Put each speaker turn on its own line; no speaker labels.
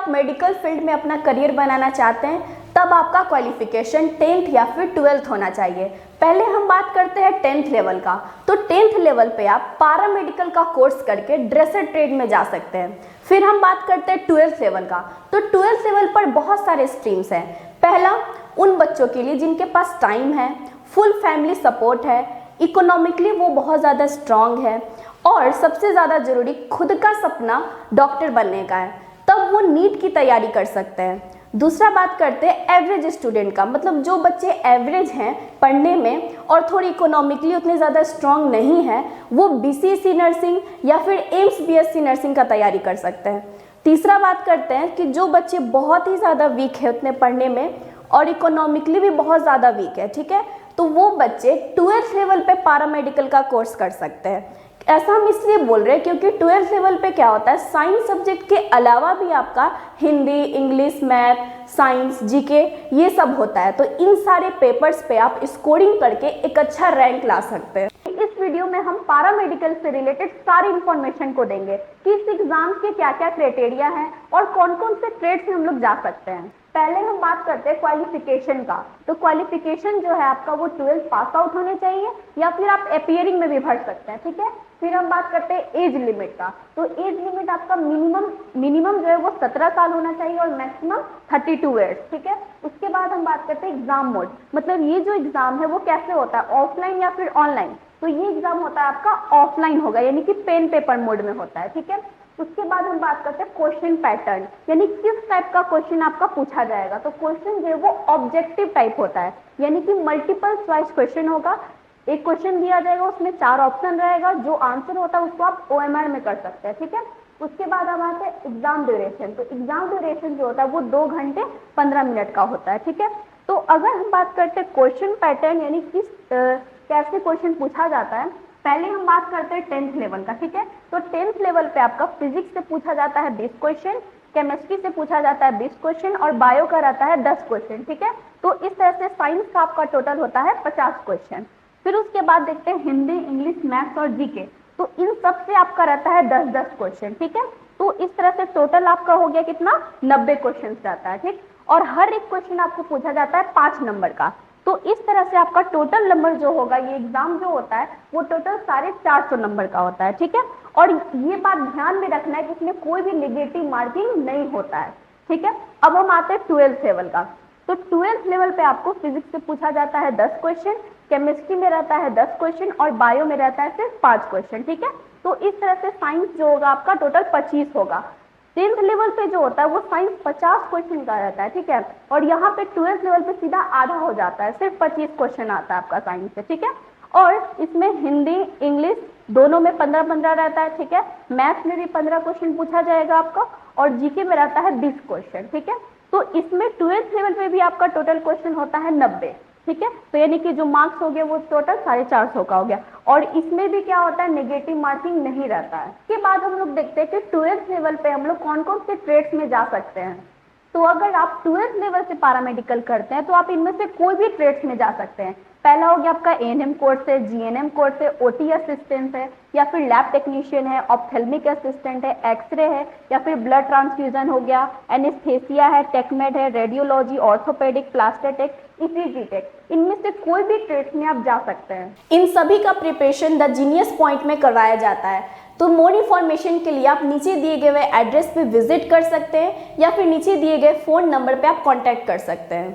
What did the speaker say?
आप medical field में अपना करियर बनाना चाहते हैं तब आपका क्वालिफिकेशन 10th या फिर 12th होना चाहिए। पहले हम बात करते हैं 10th लेवल का। तो 10th लेवल पे आप पैरामेडिकल का कोर्स करके ड्रेसर ट्रेड में जा सकते हैं। फिर हम बात करते हैं 12th लेवल का। तो 12th लेवल पर बहुत सारे स्ट्रीम्स हैं। पहला उन बच्चों के लिए जिनके पास टाइम है, फुल फैमिली सपोर्ट है, इकोनॉमिकली वो बहुत ज़्यादा स्ट्रांग है और सबसे ज़्यादा ज़रूरी खुद का सपना डॉक्टर बनने का है, तब वो नीट की तैयारी कर सकते हैं। दूसरा बात करते हैं एवरेज स्टूडेंट का, मतलब जो बच्चे एवरेज हैं पढ़ने में और थोड़ी इकोनॉमिकली उतने ज़्यादा स्ट्रांग नहीं है, वो बीसीएससी नर्सिंग या फिर एम्स बीएससी नर्सिंग का तैयारी कर सकते हैं। तीसरा बात करते हैं कि जो बच्चे बहुत ही ज़्यादा वीक है उतने पढ़ने में और इकोनॉमिकली भी बहुत ज़्यादा वीक है, ठीक है, तो वो बच्चे 12th लेवल पे पैरामेडिकल का कोर्स कर सकते हैं। ऐसा हम इसलिए बोल रहे हैं क्योंकि 12th लेवल पे क्या होता है, साइंस सब्जेक्ट के अलावा भी आपका Hindi, English, math, science, GK ये सब होता है। तो इन सारे पेपर्स पे आप स्कोरिंग करके एक अच्छा रैंक ला सकते हैं। इस वीडियो में हम पैरामेडिकल से रिलेटेड सारी इन्फॉर्मेशन को देंगे कि इस एग्जाम के क्या क्या क्राइटेरिया हैं और कौन कौन से ट्रेड्स में हम लोग जा सकते हैं। पहले हम बात करते हैं क्वालिफिकेशन का। तो क्वालिफिकेशन जो है आपका वो 12th पास आउट होने चाहिए या फिर आप अपीयरिंग में भी भर सकते हैं, ठीक है। फिर हम बात करते हैं एज लिमिट का। तो एज लिमिट आपका मिनिमम जो है वो 17 साल होना चाहिए और मैक्सिमम 32 ईयर्स, ठीक है। उसके बाद हम बात करते हैं एग्जाम मोड, मतलब ये जो एग्जाम है वो कैसे होता है, ऑफलाइन या फिर ऑनलाइन। तो ये एग्जाम होता है आपका ऑफलाइन होगा, यानी कि पेन पेपर मोड में होता है, ठीक है। उसके बाद हम बात करते हैं क्वेश्चन पैटर्न, यानी किस टाइप का क्वेश्चन आपका पूछा जाएगा। तो क्वेश्चन जो है वो ऑब्जेक्टिव टाइप होता है, यानी कि मल्टीपल चॉइस क्वेश्चन होगा। एक क्वेश्चन दिया जाएगा, उसमें 4 ऑप्शन रहेगा, जो आंसर होता है उसको आप OMR में कर सकते हैं, ठीक है। उसके बाद हम आते हैं एग्जाम ड्यूरेशन। तो एग्जाम ड्यूरेशन जो होता है वो 2 घंटे 15 मिनट का होता है, ठीक है। तो अगर हम बात करते हैं क्वेश्चन पैटर्न, यानी किस कैसे क्वेश्चन पूछा जाता है, पहले हम बात करते हैं 10th लेवल का, ठीक है। तो 10th लेवल पे आपका फिजिक्स से पूछा जाता है 20 क्वेश्चन, केमिस्ट्री से पूछा जाता है 20 क्वेश्चन और बायो का रहता है 10 क्वेश्चन, ठीक है। तो इस तरह से साइंस का आपका टोटल होता है 50 क्वेश्चन। फिर उसके बाद देखते हैं हिंदी, इंग्लिश, मैथ्स और जीके। तो इन सब से आपका रहता है 10-10 क्वेश्चन, ठीक है। तो इस तरह से टोटल आपका हो गया कितना, 90 क्वेश्चन रहता है, ठीक। और हर एक क्वेश्चन आपको पूछा जाता है 5 नंबर का। तो इस तरह से आपका टोटल नंबर जो होगा, ये एग्जाम जो होता है वो टोटल 450 नंबर का होता है, ठीक है। और ये बात ध्यान में रखना है कि इसमें कोई भी नेगेटिव मार्किंग नहीं होता है, ठीक है। अब हम आते हैं 12th लेवल का। तो 12th लेवल पे आपको फिजिक्स से पूछा जाता है 10 क्वेश्चन, केमिस्ट्री में रहता है 10 क्वेश्चन और बायो में रहता है सिर्फ 5 क्वेश्चन, ठीक है। तो इस तरह से साइंस जो होगा आपका टोटल 25 होगा। 10th लेवल पे जो होता है वो साइंस 50 क्वेश्चन का रहता है, ठीक है। और यहाँ पे 12th लेवल पे सीधा आधा हो जाता है, सिर्फ 25 क्वेश्चन आता है आपका साइंस से, ठीक है। और इसमें हिंदी, इंग्लिश दोनों में 15-15 रहता है, ठीक है। मैथ्स में भी 15 क्वेश्चन पूछा जाएगा आपका और जीके में रहता है 20 क्वेश्चन, ठीक है। तो इसमें 12th लेवल पे भी आपका टोटल क्वेश्चन होता है 90, ठीक है। तो यानी कि जो मार्क्स हो गए वो टोटल 450 का हो गया। और इसमें भी क्या होता है, नेगेटिव मार्किंग नहीं रहता है। इसके बाद हम लोग देखते हैं कि 12th लेवल पे हम लोग कौन कौन से ट्रेड्स में जा सकते हैं। तो अगर आप 12th लेवल से पैरामेडिकल करते हैं तो आप इनमें से कोई भी ट्रेड्स में जा सकते हैं। पहला हो गया आपका ANM कोर्स है, GNM कोर्स है, OT असिस्टेंट है या फिर लैब टेक्नीशियन है, ऑप्थेल्मिक असिस्टेंट है, एक्सरे है या फिर ब्लड ट्रांसफ्यूजन हो गया, एनेस्थेसिया है, टेकमेड है, radiology, orthopaedic, plaster tech, ECG tech. इनमें से कोई भी ट्रेड्स में आप जा सकते हैं। इन सभी का प्रिपरेशन द जीनियस पॉइंट में करवाया जाता है। तो मोर इन्फॉर्मेशन के लिए आप नीचे दिए गए हुए एड्रेस पे विजिट कर सकते हैं या फिर नीचे दिए गए फ़ोन नंबर पे आप कांटेक्ट कर सकते हैं।